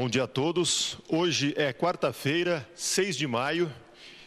Bom dia a todos. Hoje é quarta-feira, 6 de maio.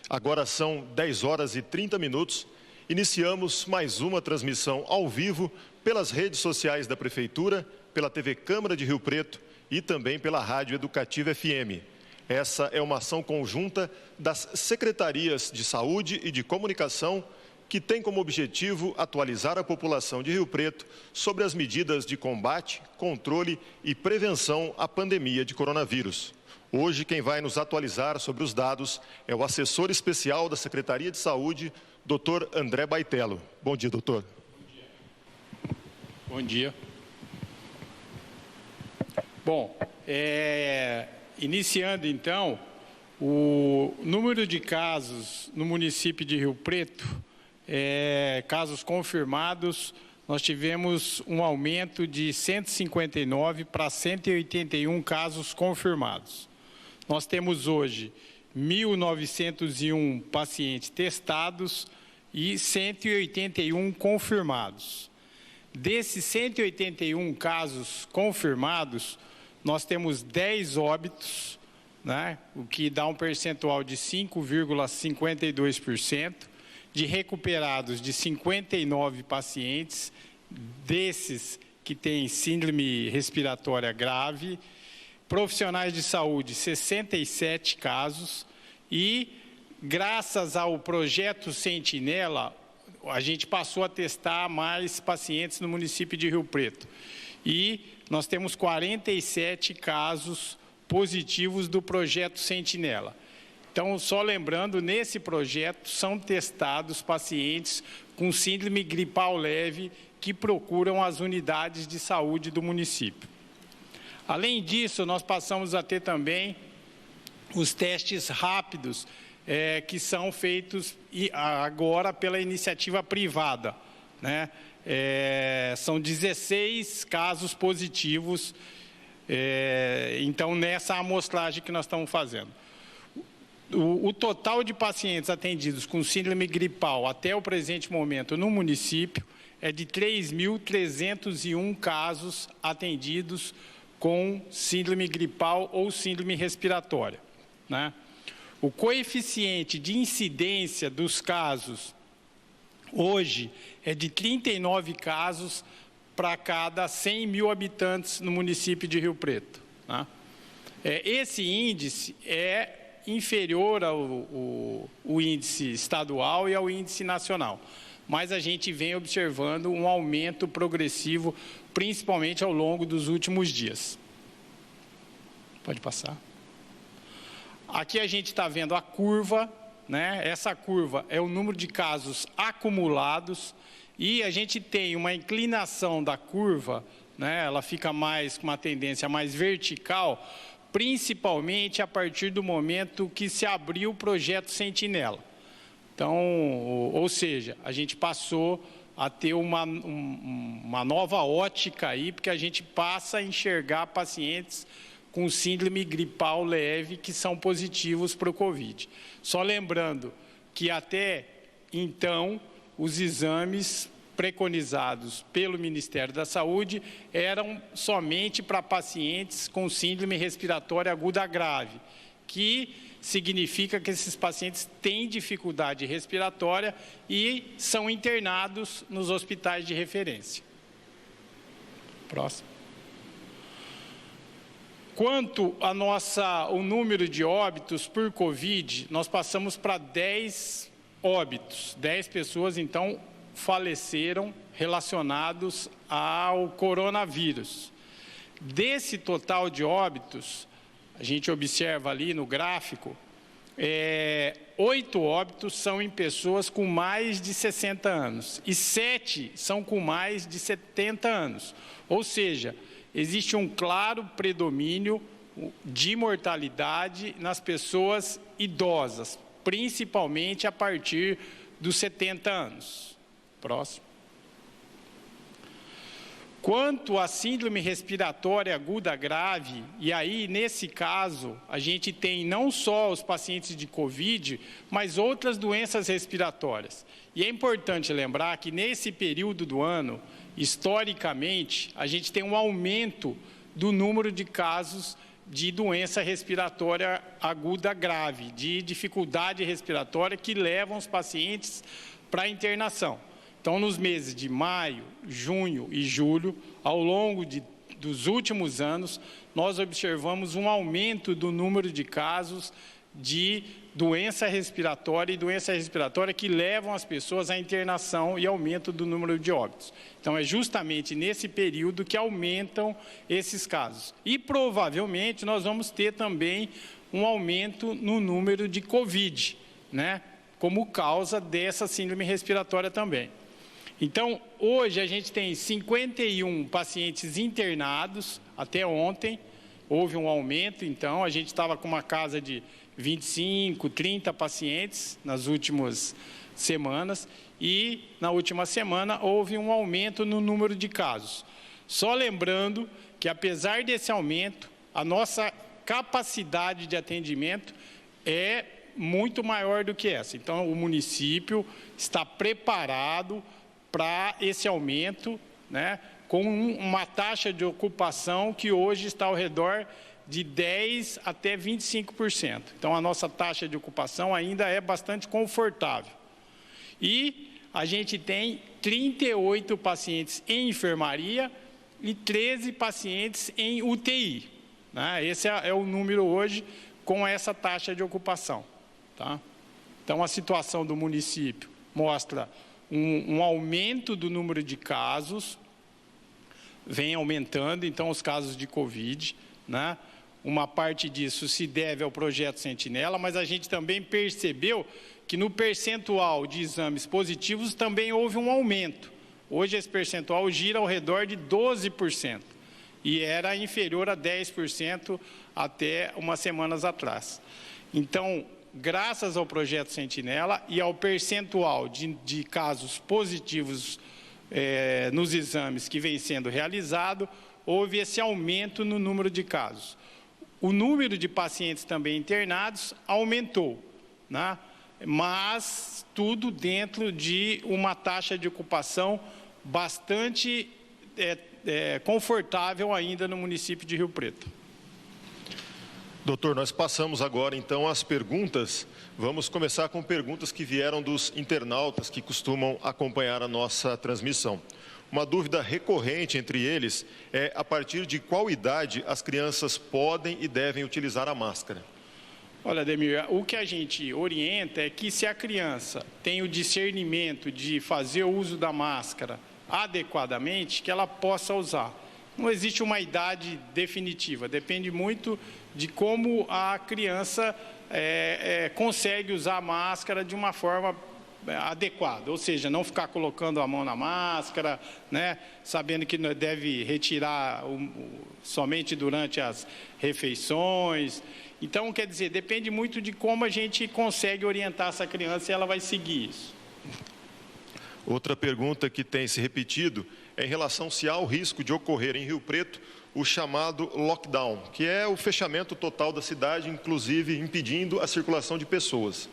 Agora são 10 horas e 30 minutos. Iniciamos mais uma transmissão ao vivo pelas redes sociais da Prefeitura, pela TV Câmara de Rio Preto e também pela Rádio Educativa FM. Essa é uma ação conjunta das Secretarias de Saúde e de Comunicação que tem como objetivo atualizar a população de Rio Preto sobre as medidas de combate, controle e prevenção à pandemia de coronavírus. Hoje, quem vai nos atualizar sobre os dados é o assessor especial da Secretaria de Saúde, Dr. André Baitello. Bom dia, doutor. Bom dia. Bom, iniciando então, o número de casos no município de Rio Preto, casos confirmados, nós tivemos um aumento de 159 para 181 casos confirmados. Nós temos hoje 1.901 pacientes testados e 181 confirmados. Desses 181 casos confirmados, nós temos 10 óbitos, né, o que dá um percentual de 5,52%, de recuperados de 59 pacientes, desses que têm síndrome respiratória grave, profissionais de saúde, 67 casos, e graças ao projeto Sentinela, a gente passou a testar mais pacientes no município de Rio Preto. E nós temos 47 casos positivos do projeto Sentinela. Então, só lembrando, nesse projeto são testados pacientes com síndrome gripal leve que procuram as unidades de saúde do município. Além disso, nós passamos a ter também os testes rápidos, que são feitos agora pela iniciativa privada, né? São 16 casos positivos, então, nessa amostragem que nós estamos fazendo. O total de pacientes atendidos com síndrome gripal até o presente momento no município é de 3.301 casos atendidos com síndrome gripal ou síndrome respiratória, né? O coeficiente de incidência dos casos hoje é de 39 casos para cada 100 mil habitantes no município de Rio Preto, né? Esse índice é inferior ao índice estadual e ao índice nacional, mas a gente vem observando um aumento progressivo, principalmente ao longo dos últimos dias. Pode passar. Aqui a gente está vendo a curva, né? Essa curva é o número de casos acumulados e a gente tem uma inclinação da curva, né? Ela fica mais com uma tendência mais vertical, principalmente a partir do momento que se abriu o projeto Sentinela. Então, ou seja, a gente passou a ter uma nova ótica aí, porque a gente passa a enxergar pacientes com síndrome gripal leve que são positivos para o Covid. Só lembrando que até então os exames preconizados pelo Ministério da Saúde eram somente para pacientes com síndrome respiratória aguda grave, que significa que esses pacientes têm dificuldade respiratória e são internados nos hospitais de referência. Próximo. Quanto o número de óbitos por Covid, nós passamos para 10 óbitos. 10 pessoas, então, faleceram relacionados ao coronavírus. Desse total de óbitos, a gente observa ali no gráfico, 8 óbitos são em pessoas com mais de 60 anos e 7 são com mais de 70 anos. Ou seja, existe um claro predomínio de mortalidade nas pessoas idosas, principalmente a partir dos 70 anos. Próximo. Quanto à síndrome respiratória aguda grave, e aí, nesse caso, a gente tem não só os pacientes de Covid, mas outras doenças respiratórias. E é importante lembrar que, nesse período do ano, historicamente, a gente tem um aumento do número de casos de doença respiratória aguda grave, de dificuldade respiratória que levam os pacientes para a internação. Então, nos meses de maio, junho e julho, ao longo dos últimos anos, nós observamos um aumento do número de casos de doença respiratória e doença respiratória que levam as pessoas à internação e aumento do número de óbitos. Então, é justamente nesse período que aumentam esses casos. E, provavelmente, nós vamos ter também um aumento no número de Covid, né, como causa dessa síndrome respiratória também. Então, hoje a gente tem 51 pacientes internados, até ontem houve um aumento, então a gente estava com uma casa de 25, 30 pacientes nas últimas semanas e na última semana houve um aumento no número de casos. Só lembrando que, apesar desse aumento, a nossa capacidade de atendimento é muito maior do que essa. Então, o município está preparado para esse aumento, né, com uma taxa de ocupação que hoje está ao redor de 10% até 25%. Então, a nossa taxa de ocupação ainda é bastante confortável. E a gente tem 38 pacientes em enfermaria e 13 pacientes em UTI. Né? Esse é o número hoje com essa taxa de ocupação. Tá? Então, a situação do município mostra um aumento do número de casos, vem aumentando, então, os casos de Covid, né? Uma parte disso se deve ao projeto Sentinela, mas a gente também percebeu que no percentual de exames positivos também houve um aumento. Hoje esse percentual gira ao redor de 12%, e era inferior a 10% até umas semanas atrás. Então, graças ao projeto Sentinela e ao percentual de casos positivos nos exames que vem sendo realizado, houve esse aumento no número de casos. O número de pacientes também internados aumentou, né? Mas tudo dentro de uma taxa de ocupação bastante confortável ainda no município de Rio Preto. Doutor, nós passamos agora então às perguntas. Vamos começar com perguntas que vieram dos internautas que costumam acompanhar a nossa transmissão. Uma dúvida recorrente entre eles é a partir de qual idade as crianças podem e devem utilizar a máscara? Olha, Ademir, o que a gente orienta é que se a criança tem o discernimento de fazer o uso da máscara adequadamente, que ela possa usar. Não existe uma idade definitiva, depende muito de como a criança consegue usar a máscara de uma forma adequada, ou seja, não ficar colocando a mão na máscara, né, sabendo que deve retirar somente durante as refeições. Então, quer dizer, depende muito de como a gente consegue orientar essa criança e ela vai seguir isso. Outra pergunta que tem se repetido é em relação se há o risco de ocorrer em Rio Preto o chamado lockdown, que é o fechamento total da cidade, inclusive impedindo a circulação de pessoas.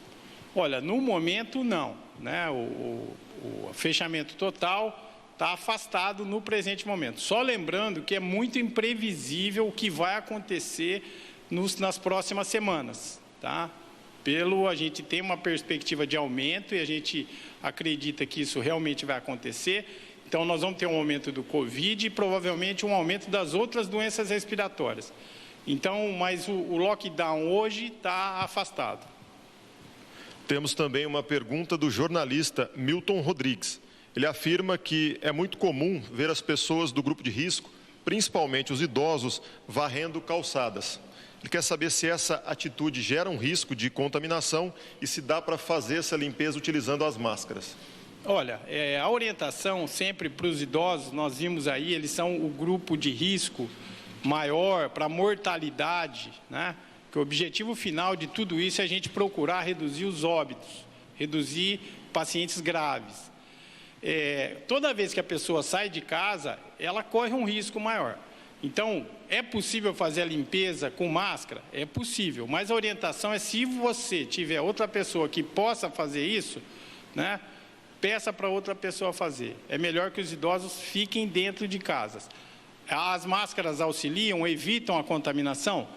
Olha, no momento não, né? O fechamento total está afastado no presente momento. Só lembrando que é muito imprevisível o que vai acontecer nas próximas semanas, tá? A gente tem uma perspectiva de aumento e a gente acredita que isso realmente vai acontecer. Então, nós vamos ter um aumento do Covid e provavelmente um aumento das outras doenças respiratórias. Então, mas o lockdown hoje está afastado. Temos também uma pergunta do jornalista Milton Rodrigues. Ele afirma que é muito comum ver as pessoas do grupo de risco, principalmente os idosos, varrendo calçadas. Ele quer saber se essa atitude gera um risco de contaminação e se dá para fazer essa limpeza utilizando as máscaras. Olha, a orientação sempre para os idosos, nós vimos aí, eles são o grupo de risco maior para mortalidade, né? Que o objetivo final de tudo isso é a gente procurar reduzir os óbitos, reduzir pacientes graves. Toda vez que a pessoa sai de casa, ela corre um risco maior. Então, é possível fazer a limpeza com máscara? É possível, mas a orientação é se você tiver outra pessoa que possa fazer isso, né, peça para outra pessoa fazer. É melhor que os idosos fiquem dentro de casas. As máscaras auxiliam, evitam a contaminação?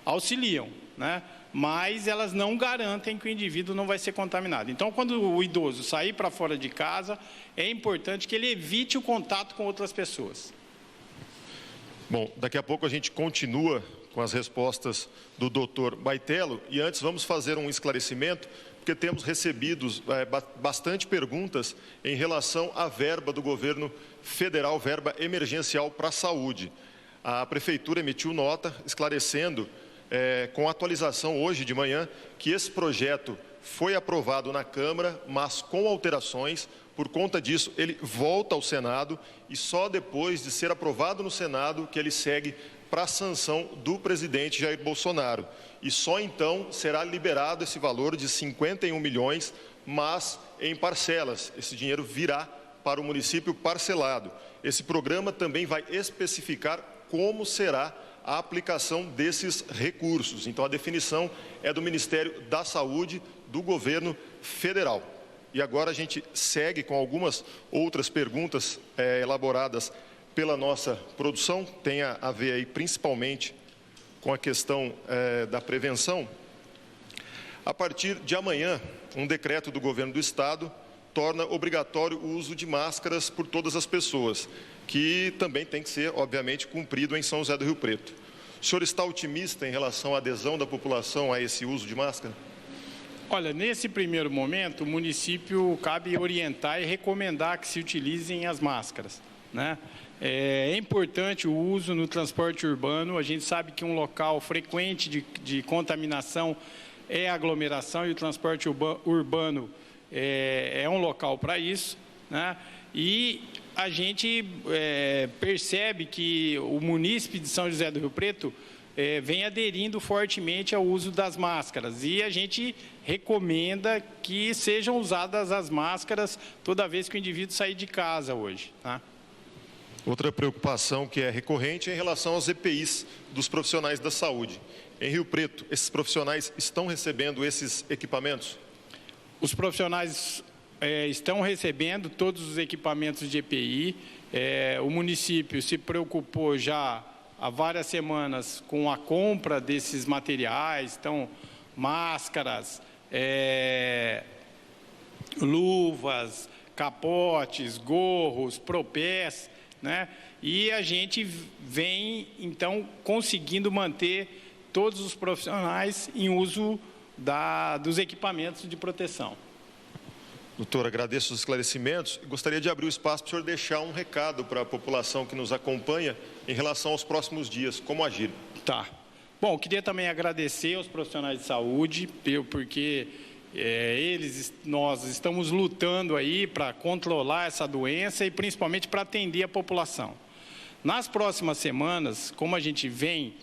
auxiliam, né? Mas elas não garantem que o indivíduo não vai ser contaminado. Então, quando o idoso sair para fora de casa, é importante que ele evite o contato com outras pessoas. Bom, daqui a pouco a gente continua com as respostas do doutor Baitello, e antes vamos fazer um esclarecimento, porque temos recebido bastante perguntas em relação à verba do governo federal, verba emergencial para a saúde. A Prefeitura emitiu nota esclarecendo, com atualização hoje de manhã, que esse projeto foi aprovado na Câmara, mas com alterações. Por conta disso, ele volta ao Senado e só depois de ser aprovado no Senado que ele segue para a sanção do presidente Jair Bolsonaro. E só então será liberado esse valor de 51 milhões, mas em parcelas. Esse dinheiro virá para o município parcelado. Esse programa também vai especificar como será a aplicação desses recursos. Então, a definição é do Ministério da Saúde do governo federal. E agora a gente segue com algumas outras perguntas elaboradas pela nossa produção, tem a ver aí principalmente com a questão da prevenção. A partir de amanhã, um decreto do governo do estado torna obrigatório o uso de máscaras por todas as pessoas, que também tem que ser, obviamente, cumprido em São José do Rio Preto. O senhor está otimista em relação à adesão da população a esse uso de máscara? Olha, nesse primeiro momento, o município cabe orientar e recomendar que se utilizem as máscaras, né? É importante o uso no transporte urbano. A gente sabe que um local frequente de contaminação é a aglomeração, e o transporte urbano é um local para isso, né? E a gente percebe que o munícipe de São José do Rio Preto vem aderindo fortemente ao uso das máscaras, e a gente recomenda que sejam usadas as máscaras toda vez que o indivíduo sair de casa hoje, tá? Outra preocupação que é recorrente é em relação aos EPIs dos profissionais da saúde. Em Rio Preto, esses profissionais estão recebendo esses equipamentos? Os profissionais estão recebendo todos os equipamentos de EPI. O município se preocupou já há várias semanas com a compra desses materiais, então máscaras, luvas, capotes, gorros, propés, né? E a gente vem, então, conseguindo manter todos os profissionais em uso dos equipamentos de proteção. Doutor, agradeço os esclarecimentos e gostaria de abrir o espaço para o senhor deixar um recado para a população que nos acompanha em relação aos próximos dias, como agir. Tá. Bom, queria também agradecer aos profissionais de saúde, porque nós estamos lutando aí para controlar essa doença e principalmente para atender a população. Nas próximas semanas, como a gente vem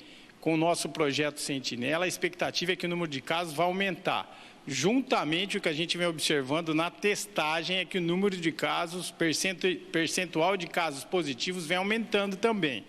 com o nosso projeto Sentinela, a expectativa é que o número de casos vai aumentar. Juntamente, o que a gente vem observando na testagem é que o número de casos, percentual de casos positivos vem aumentando também.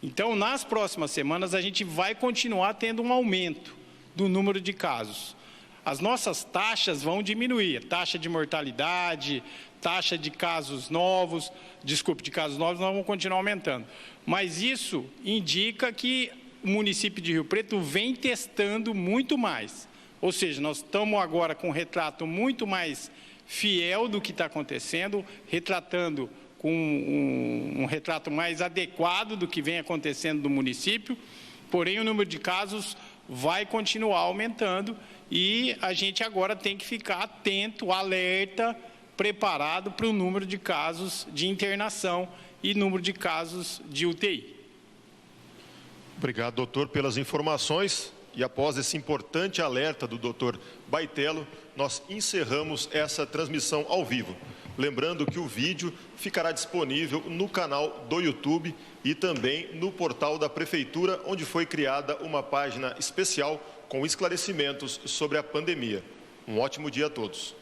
Então, nas próximas semanas, a gente vai continuar tendo um aumento do número de casos. As nossas taxas vão diminuir, a taxa de mortalidade, taxa de casos novos, de casos novos nós vamos continuar aumentando. Mas isso indica que o município de Rio Preto vem testando muito mais. Ou seja, nós estamos agora com um retrato muito mais fiel do que está acontecendo, retratando com um retrato mais adequado do que vem acontecendo no município, porém o número de casos vai continuar aumentando e a gente agora tem que ficar atento, alerta, preparado para o número de casos de internação e número de casos de UTI. Obrigado, doutor, pelas informações. E após esse importante alerta do doutor Baitello, nós encerramos essa transmissão ao vivo. Lembrando que o vídeo ficará disponível no canal do YouTube e também no portal da Prefeitura, onde foi criada uma página especial com esclarecimentos sobre a pandemia. Um ótimo dia a todos.